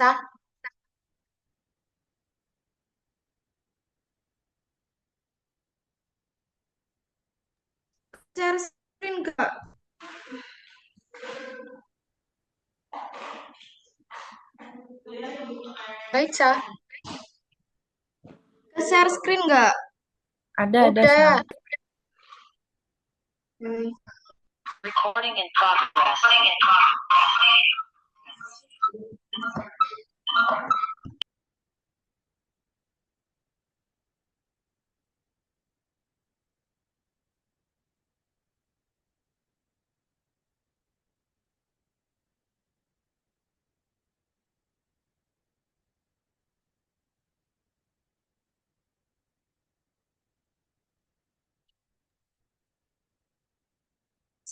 Sah, share screen gak? Baik, Sah. Share screen gak? Ada, Sa. Udah. Hmm. Recording in progress.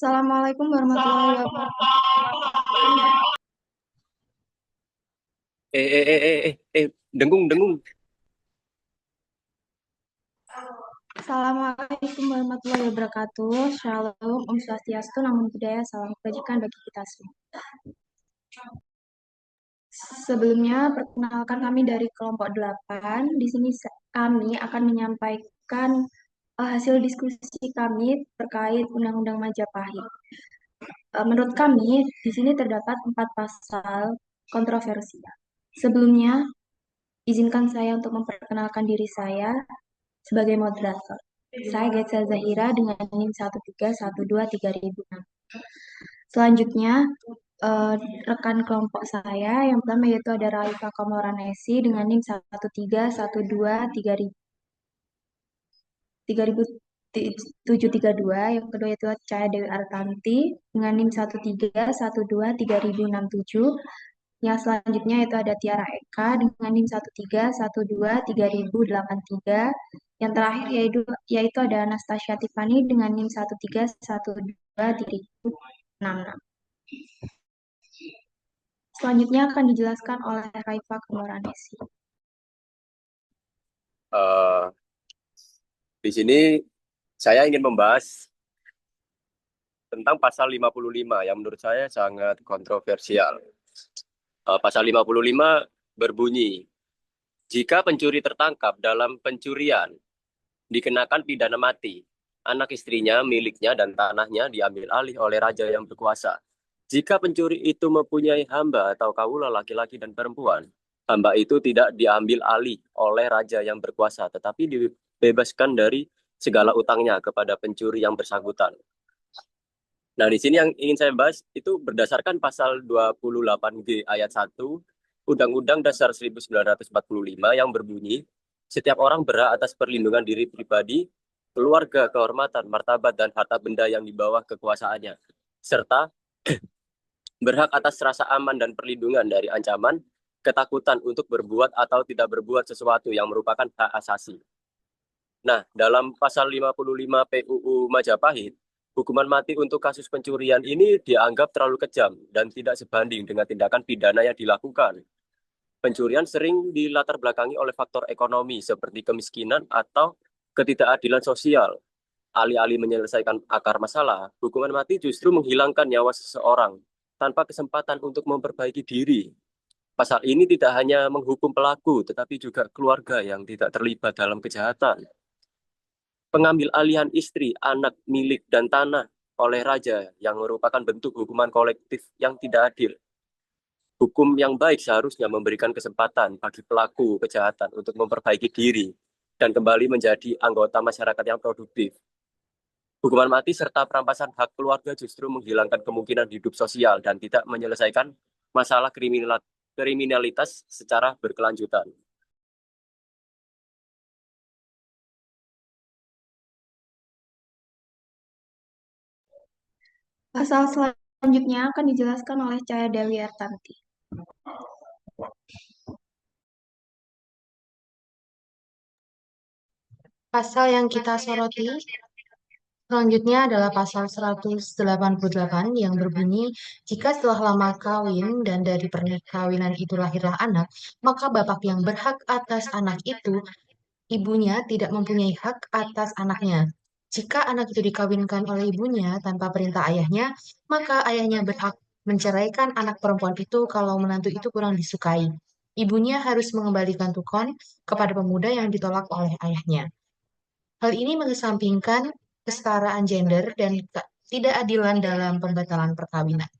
Assalamualaikum warahmatullahi wabarakatuh. Dengung, dengung. Assalamualaikum warahmatullahi wabarakatuh. Shalom, Om Swastiastu, Namo Buddhaya, salam kebajikan bagi kita semua. Sebelumnya, perkenalkan kami dari kelompok 8. Di sini kami akan menyampaikan hasil diskusi kami terkait Undang-Undang Majapahit. Menurut kami, di sini terdapat 4 pasal kontroversial. Sebelumnya, izinkan saya untuk memperkenalkan diri saya sebagai moderator. Saya Getza Zahira dengan NIM 13123.006. Selanjutnya, rekan kelompok saya yang pertama yaitu ada Raifa Kamoranesi dengan NIM 1312332, yang kedua yaitu Cahaya Dewi Artanti dengan NIM 13123.067. Yang selanjutnya itu ada Tiara Eka dengan NIM 13123.083. Yang terakhir yaitu ada Anastasia Tiffany dengan NIM 13123.066. Selanjutnya akan dijelaskan oleh Raifa Kemoranesi. Eh, di sini saya ingin membahas tentang pasal 55 yang menurut saya sangat kontroversial. Pasal 55 berbunyi, jika pencuri tertangkap dalam pencurian, dikenakan pidana mati. Anak istrinya, miliknya, dan tanahnya diambil alih oleh raja yang berkuasa. Jika pencuri itu mempunyai hamba atau kaula laki-laki dan perempuan, hamba itu tidak diambil alih oleh raja yang berkuasa, tetapi dibebaskan dari segala utangnya kepada pencuri yang bersangkutan. Nah, di sini yang ingin saya bahas itu berdasarkan pasal 28G ayat 1 Undang-Undang Dasar 1945 yang berbunyi, setiap orang berhak atas perlindungan diri pribadi, keluarga, kehormatan, martabat, dan harta benda yang di bawah kekuasaannya, serta berhak atas rasa aman dan perlindungan dari ancaman, ketakutan untuk berbuat atau tidak berbuat sesuatu yang merupakan hak asasi. Nah, dalam pasal 55 PUU Majapahit, hukuman mati untuk kasus pencurian ini dianggap terlalu kejam dan tidak sebanding dengan tindakan pidana yang dilakukan. Pencurian sering dilatar belakangi oleh faktor ekonomi seperti kemiskinan atau ketidakadilan sosial. Alih-alih menyelesaikan akar masalah, hukuman mati justru menghilangkan nyawa seseorang tanpa kesempatan untuk memperbaiki diri. Pasal ini tidak hanya menghukum pelaku, tetapi juga keluarga yang tidak terlibat dalam kejahatan. Pengambil alihan istri, anak, milik, dan tanah oleh raja yang merupakan bentuk hukuman kolektif yang tidak adil. Hukum yang baik seharusnya memberikan kesempatan bagi pelaku kejahatan untuk memperbaiki diri dan kembali menjadi anggota masyarakat yang produktif. Hukuman mati serta perampasan hak keluarga justru menghilangkan kemungkinan hidup sosial dan tidak menyelesaikan masalah kriminalitas secara berkelanjutan. Pasal selanjutnya akan dijelaskan oleh Cahaya Dewi Artanti. Pasal yang kita soroti selanjutnya adalah pasal 188 yang berbunyi, jika setelah lama kawin dan dari perkawinan itu lahirlah anak, maka bapak yang berhak atas anak itu, ibunya tidak mempunyai hak atas anaknya. Jika anak itu dikawinkan oleh ibunya tanpa perintah ayahnya, maka ayahnya berhak menceraikan anak perempuan itu kalau menantu itu kurang disukai. Ibunya harus mengembalikan tukon kepada pemuda yang ditolak oleh ayahnya. Hal ini mengesampingkan kesetaraan gender dan ketidakadilan dalam pembatalan perkawinan.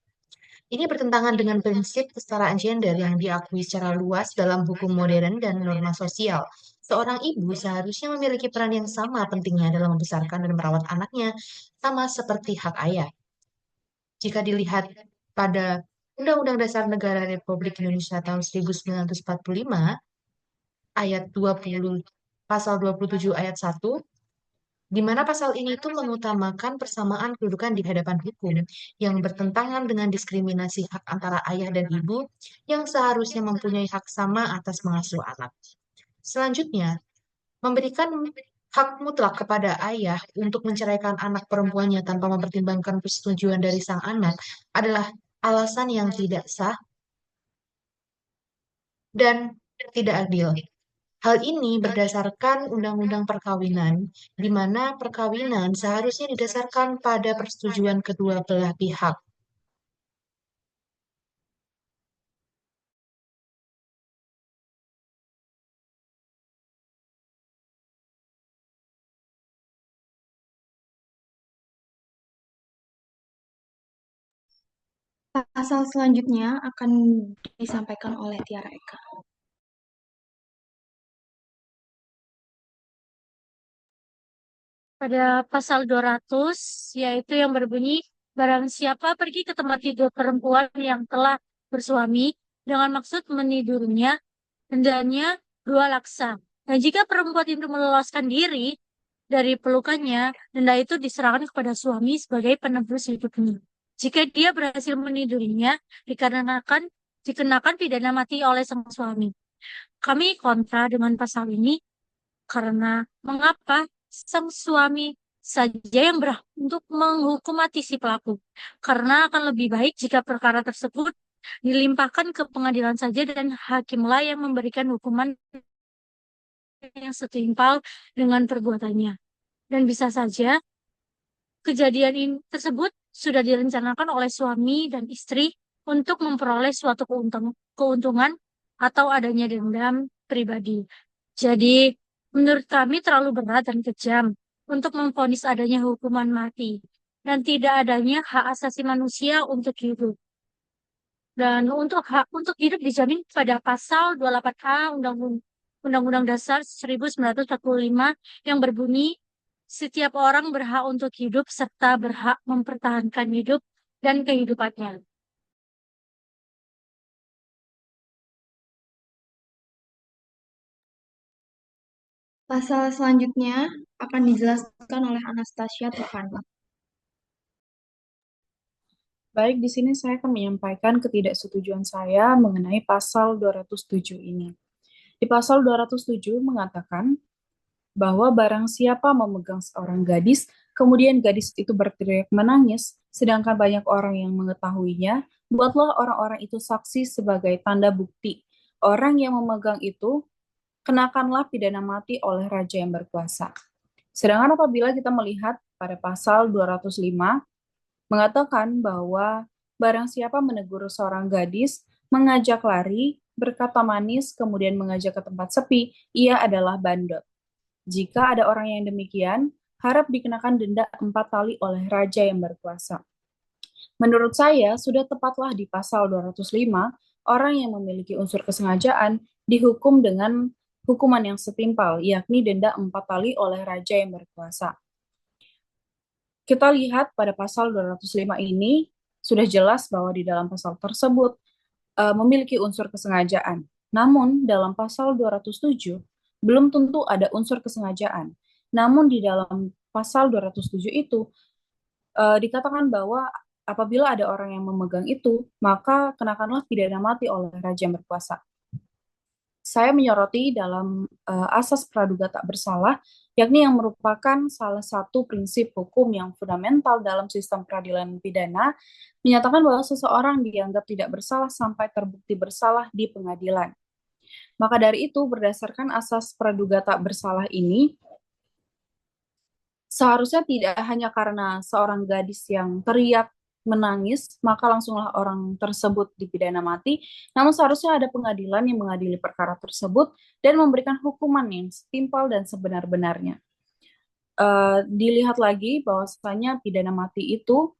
Ini bertentangan dengan prinsip kesetaraan gender yang diakui secara luas dalam hukum modern dan norma sosial. Seorang ibu seharusnya memiliki peran yang sama pentingnya dalam membesarkan dan merawat anaknya, sama seperti hak ayah. Jika dilihat pada Undang-Undang Dasar Negara Republik Indonesia tahun 1945, ayat 20, pasal 27 ayat 1, di mana pasal ini itu mengutamakan persamaan kedudukan di hadapan hukum yang bertentangan dengan diskriminasi hak antara ayah dan ibu yang seharusnya mempunyai hak sama atas mengasuh anak. Selanjutnya, memberikan hak mutlak kepada ayah untuk menceraikan anak perempuannya tanpa mempertimbangkan persetujuan dari sang anak adalah alasan yang tidak sah dan tidak adil. Hal ini berdasarkan Undang-Undang Perkawinan, di mana perkawinan seharusnya didasarkan pada persetujuan kedua belah pihak. Pasal selanjutnya akan disampaikan oleh Tiara Eka. Pada pasal 200, yaitu yang berbunyi, barang siapa pergi ke tempat tidur perempuan yang telah bersuami dengan maksud menidurnya, dendanya 2 laksa. Dan jika perempuan itu meloloskan diri dari pelukannya, denda itu diserahkan kepada suami sebagai penebus hidupnya. Jika dia berhasil menidurinya, dikenakan pidana mati oleh sang suami. Kami kontra dengan pasal ini karena mengapa sang suami saja yang berhak untuk menghukum mati si pelaku? Karena akan lebih baik jika perkara tersebut dilimpahkan ke pengadilan saja dan hakimlah yang memberikan hukuman yang setimpal dengan perbuatannya. Dan bisa saja kejadian ini tersebut sudah direncanakan oleh suami dan istri untuk memperoleh suatu keuntungan atau adanya dendam pribadi. Jadi, menurut kami terlalu berat dan kejam untuk memvonis adanya hukuman mati dan tidak adanya hak asasi manusia untuk hidup. Dan untuk hak untuk hidup dijamin pada pasal 28A Undang-Undang Dasar 1945 yang berbunyi, setiap orang berhak untuk hidup serta berhak mempertahankan hidup dan kehidupannya. Pasal selanjutnya akan dijelaskan oleh Anastasia Tufani. Baik, di sini saya akan menyampaikan ketidaksetujuan saya mengenai pasal 207 ini. Di pasal 207 mengatakan bahwa barang siapa memegang seorang gadis, kemudian gadis itu berteriak menangis, sedangkan banyak orang yang mengetahuinya, buatlah orang-orang itu saksi sebagai tanda bukti. Orang yang memegang itu kenakanlah pidana mati oleh raja yang berkuasa. Sedangkan apabila kita melihat pada pasal 205, mengatakan bahwa barang siapa menegur seorang gadis, mengajak lari, berkata manis, kemudian mengajak ke tempat sepi, ia adalah bandot. Jika ada orang yang demikian, harap dikenakan denda 4 kali oleh raja yang berkuasa. Menurut saya, sudah tepatlah di pasal 205, orang yang memiliki unsur kesengajaan dihukum dengan hukuman yang setimpal, yakni denda 4 kali oleh raja yang berkuasa. Kita lihat pada pasal 205 ini, sudah jelas bahwa di dalam pasal tersebut memiliki unsur kesengajaan. Namun, dalam pasal 207, belum tentu ada unsur kesengajaan. Namun, di dalam pasal 207 itu, dikatakan bahwa apabila ada orang yang memegang itu, maka kenakanlah pidana mati oleh raja yang berkuasa. Saya menyoroti dalam asas praduga tak bersalah, yakni yang merupakan salah satu prinsip hukum yang fundamental dalam sistem peradilan pidana, menyatakan bahwa seseorang dianggap tidak bersalah sampai terbukti bersalah di pengadilan. Maka dari itu, berdasarkan asas praduga tak bersalah ini, seharusnya tidak hanya karena seorang gadis yang teriak menangis, maka langsunglah orang tersebut dipidana mati. Namun seharusnya ada pengadilan yang mengadili perkara tersebut dan memberikan hukuman yang setimpal dan sebenar-benarnya. Dilihat lagi bahwasanya pidana mati itu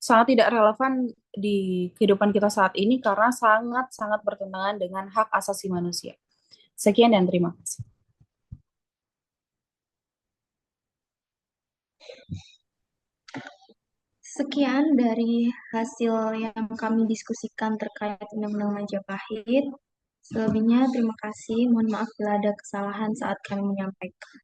sangat tidak relevan di kehidupan kita saat ini karena sangat-sangat bertentangan dengan hak asasi manusia. Sekian dan terima kasih. Sekian dari hasil yang kami diskusikan terkait Undang-Undang Majapahit. Selebihnya terima kasih. Mohon maaf bila ada kesalahan saat kami menyampaikan.